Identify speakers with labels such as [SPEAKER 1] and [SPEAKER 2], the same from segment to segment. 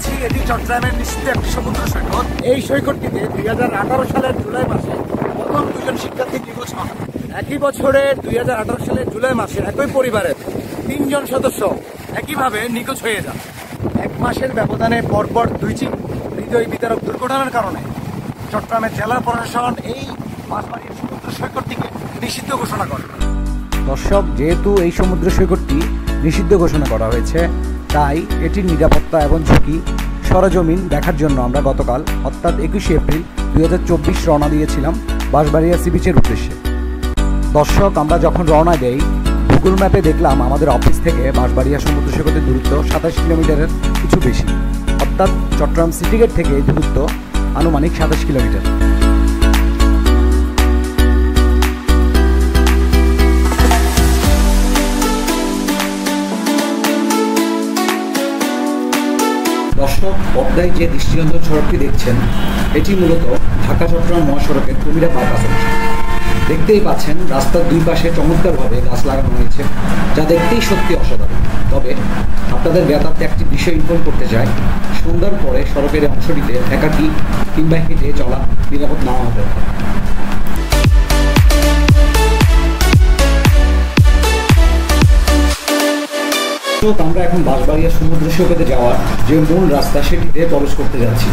[SPEAKER 1] আছি, এটি চট্টগ্রামের নিশ্চিত একটি সমুদ্র সৈকত। এই সৈকতটিতে 2018 সালের জুলাই মাসে প্রথম 2জন শিক্ষার্থী নিখোঁজ হন। একই বছরের 2018 সালের জুলাই মাসে একই পরিবারের 3 জন সদস্য একইভাবে নিখোঁজ হয়ে যান। 1 মাসের ব্যবধানে পরপর 2টি হৃদয় বিতারক দুর্ঘটনার কারণে চট্টগ্রামের জেলা প্রশাসন এই বাঁশবাড়িয়া সমুদ্র সৈকতটিকে নিষিদ্ধ ঘোষণা করে।
[SPEAKER 2] দর্শক, যেহেতু এই সমুদ্র সৈকতটি নিষিদ্ধ ঘোষণা করা হয়েছে, তাই এটির নিরাপত্তা এবং ঝুঁকি সরেজমিন দেখার জন্য আমরা গতকাল অর্থাৎ 21শে এপ্রিল 2024 রওনা দিয়েছিলাম বাঁশবাড়িয়া সি বিচের উদ্দেশ্যে। দর্শক, আমরা যখন রওনা দেই গুগল ম্যাপে দেখলাম আমাদের অফিস থেকে বাঁশবাড়িয়া সমুদ্র সৈকতের দূরত্ব 27 কিলোমিটারের কিছু বেশি, অর্থাৎ চট্টগ্রাম সিটি গেট থেকে এই দূরত্ব আনুমানিক 27 কিলোমিটার। দর্শক, পদ্মায় যে দৃষ্টিনন্দন সড়কটি দেখছেন, এটি মূলত ঢাকা চট্টগ্রাম মহাসড়কের কুমিরা বাইপাস অংশ। দেখতেই পাচ্ছেন রাস্তার দুই পাশে চমৎকারভাবে গাছ লাগানো হয়েছে, যা দেখতেই সত্যি অসাধারণ। তবে আপনাদের জ্ঞাতার্থে একটি বিষয় ইনফর্ম করতে চাই, সন্ধ্যার পরে সড়কের অংশটিতে একাকী কিংবা হেঁটে চলা নিরাপদ না হতে পারে। আমরা এখন বাঁশবাড়িয়া সমুদ্র সৈকতে যাওয়ার যে মূল রাস্তা সেটিতে প্রবেশ করতে যাচ্ছি।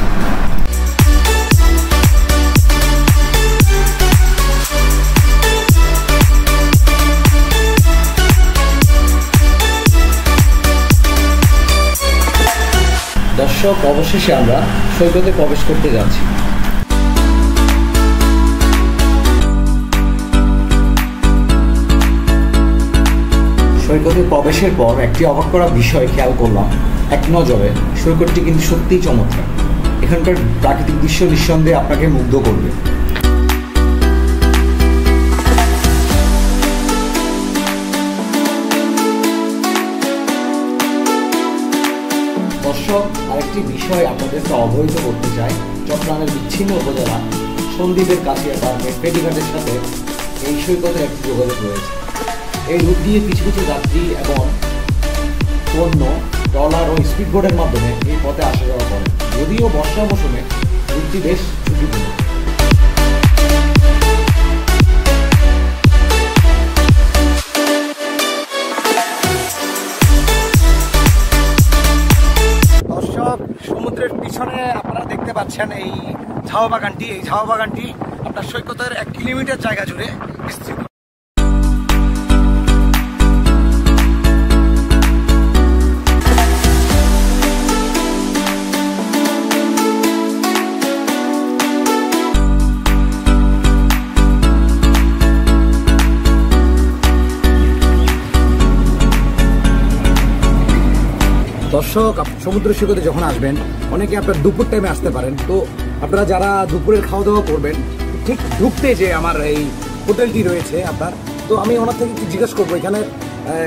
[SPEAKER 2] দর্শক, অবশেষে আমরা সৈকতে প্রবেশ করতে যাচ্ছি। সৈকতে প্রবেশের পর একটি অবাক করা বিষয় খেয়াল করলাম। এক নজরে সৈকতটি কিন্তু সত্যিই চমৎকার। এখানকার প্রাকৃতিক দৃশ্য নিঃসন্দেহে আপনাকে মুগ্ধ করবে। দর্শক, আরেকটি বিষয় আপনাদেরকে অবহিত করতে চাই, চট্টগ্রামের বিচ্ছিন্ন উপজেলা সন্দ্বীপের কাছে বা ফেরিঘাটের সাথে এই সৈকতের একটি যোগাযোগ রয়েছে। এই রুট দিয়ে কিছু কিছু যাত্রী এবং পণ্য ট্রলার ও স্পিডবোটের মাধ্যমে এই পথে আসা যাওয়া করে। যদিও বর্ষা মৌসুমে রুটটি বেশ ঝুঁকিপূর্ণ।
[SPEAKER 1] দর্শক, সমুদ্রের পিছনে আপনারা দেখতে পাচ্ছেন এই ঝাউ বাগানটি। এই ঝাউ বাগানটি আপনার সৈকতের 1 কিলোমিটার জায়গা জুড়ে বিস্তৃত।
[SPEAKER 2] দর্শক, সমুদ্র সৈকতে যখন আসবেন, অনেকে আপনার দুপুর টাইমে আসতে পারেন। তো আপনারা যারা দুপুরের খাওয়া দাওয়া করবেন, ঠিক ঢুকতে যে আমার এই হোটেলটি রয়েছে আপনার, তো আমি ওনার থেকে কি জিজ্ঞেস করবো এখানে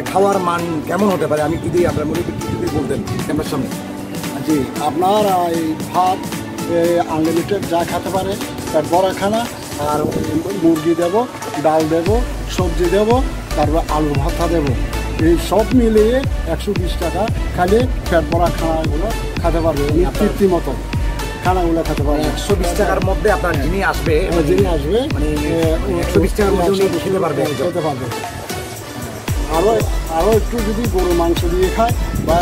[SPEAKER 2] খাওয়ার মান কেমন হতে পারে। আমি কি দিই আপনার মনে যদি বলতেন ক্যামেরার সামনে।
[SPEAKER 3] জি, আপনার এই ভাত আনলিমিটেড যা খেতে পারে, তার বড়া খানা, আর মুরগি দেব, ডাল দেব, সবজি দেব, তারপর আলু ভর্তা দেবো। এই সব মিলিয়ে 120 টাকা খালি পেট ভরা খানাগুলো খেতে পারবে, তৃপ্তি মতো খানাগুলো খেতে পারবে।
[SPEAKER 2] 120 টাকার মধ্যে আপনার যিনি আসবে মানে 120 টাকার মধ্যে খেতে পারবে।
[SPEAKER 3] আরও একটু যদি গরু মাংস দিয়ে খায় বা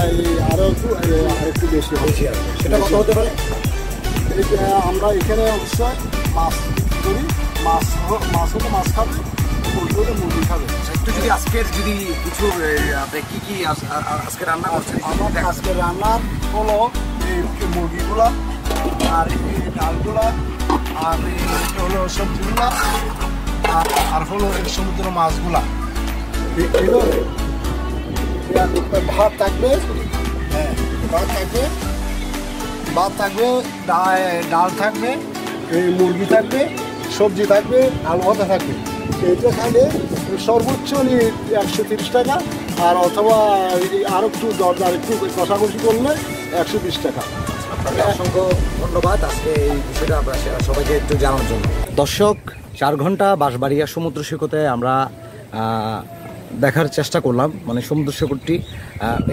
[SPEAKER 3] আরও একটু বেশি
[SPEAKER 2] বেশি আছে, সেটা কত হতে পারে?
[SPEAKER 3] আমরা এখানে অবশ্যই মাছ করি, মাছ হলে মাছ খাবে, মুরগি হলে মুরগি খাবে।
[SPEAKER 1] একটু যদি আজকের যদি কিছু কি কি আজকে রান্না করছেন?
[SPEAKER 3] আমার আজকের রান্নার হলো এই মুরগিগুলা, আর এই ডালগুলা, আর হলো সবজিগুলা, আর হলো সমুদ্র মাছগুলা। ভাত থাকবে, হ্যাঁ ভাত থাকবে, ডাল থাকবে, এই মুরগি থাকবে, সবজি থাকবে, আলু ভাতা থাকবে। এইটা খাইলে সর্বোচ্চ 130 টাকা, আর অথবা আরও একটু দরদার একটু কষাকষি করলে 120 টাকা।
[SPEAKER 2] অসংখ্য ধন্যবাদ আজকে এই বিষয়টা সবাইকে একটু জানার জন্য। দর্শক, 4 ঘন্টা বাঁশবাড়িয়া সমুদ্র সৈকতে আমরা দেখার চেষ্টা করলাম, মানে সমুদ্র সৈকতটি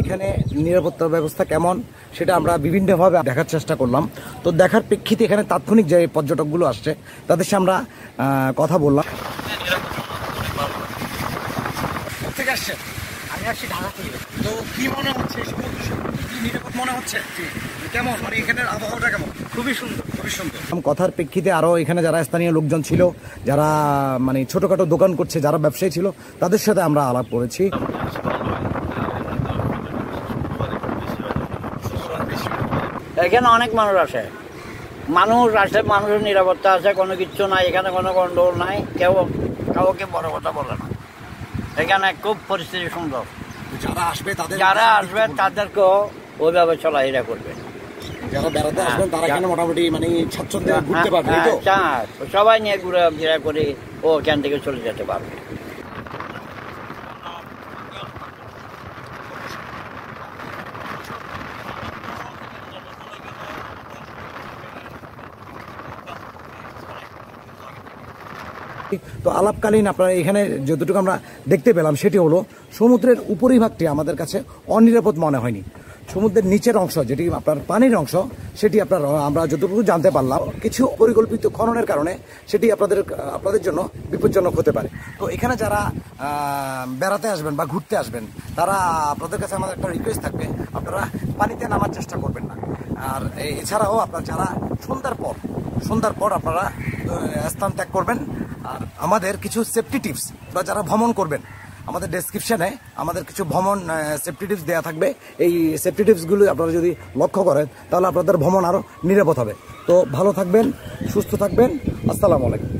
[SPEAKER 2] এখানে নিরাপত্তা ব্যবস্থা কেমন সেটা আমরা বিভিন্নভাবে দেখার চেষ্টা করলাম। তো দেখার প্রেক্ষিতে এখানে তাৎক্ষণিক যে পর্যটকগুলো আসছে তাদের সাথে আমরা কথা বললাম।
[SPEAKER 1] থেকে আসছেন?
[SPEAKER 4] আমি আসছি ঢাকা থেকে।
[SPEAKER 1] তো কি মনে হচ্ছে সমুদ্র সৈকত কি নিরাপদ মনে হচ্ছে? কেমন, মানে এখানের আবহাওয়াটা কেমন?
[SPEAKER 4] খুবই সুন্দর।
[SPEAKER 1] খুবই সুন্দর।
[SPEAKER 2] কথার প্রেক্ষিতে আরও এখানে যারা স্থানীয় লোকজন ছিল, যারা মানে ছোটোখাটো দোকান করছে, যারা ব্যবসায়ী ছিল, তাদের সাথে আমরা আলাপ করেছি।
[SPEAKER 4] এখানে অনেক মানুষ আসে, মানুষের নিরাপত্তা আছে, কোনো কিচ্ছু নাই এখানে, কোনো গন্ডগোল নাই, কেউ কাউকে বড় কথা বলে না। এখানে খুব পরিস্থিতি সুন্দর। যারা আসবে তাদেরকেও ওইভাবে চলাফেরা করবে।
[SPEAKER 2] যারা বেড়াতে আসবেন তারা এখানে মোটামুটি মানে স্বাচ্ছন্দ্যে ঘুরতে পারবে,
[SPEAKER 4] সবাই নিয়ে ঘুরে করে ওখান থেকে চলে যেতে পারবে।
[SPEAKER 2] তো আলাপকালীন আপনারা এখানে যতটুকু আমরা দেখতে পেলাম সেটি হলো সমুদ্রের উপরিভাগটি আমাদের কাছে অনিরাপদ মনে হয়নি। সমুদ্রের নিচের অংশ যেটি আপনার পানির অংশ সেটি আমরা যতটুকু জানতে পারলাম কিছু পরিকল্পিত খননের কারণে সেটি আপনাদের জন্য বিপজ্জনক হতে পারে। তো এখানে যারা বেড়াতে আসবেন বা ঘুরতে আসবেন তারা আপনাদের কাছে আমাদের একটা রিকোয়েস্ট থাকবে, আপনারা পানিতে নামার চেষ্টা করবেন না। আর এছাড়াও আপনারা যারা সন্ধ্যার পর আপনারা স্থান ত্যাগ করবেন। আর আমাদের কিছু সেফটি টিপস বা যারা ভ্রমণ করবেন, আমাদের ডেসক্রিপশানে আমাদের কিছু ভ্রমণ সেফটি টিপস দেওয়া থাকবে। এই সেফটি টিপসগুলো আপনারা যদি লক্ষ্য করেন তাহলে আপনাদের ভ্রমণ আরও নিরাপদ হবে। তো ভালো থাকবেন, সুস্থ থাকবেন। আসসালামু আলাইকুম।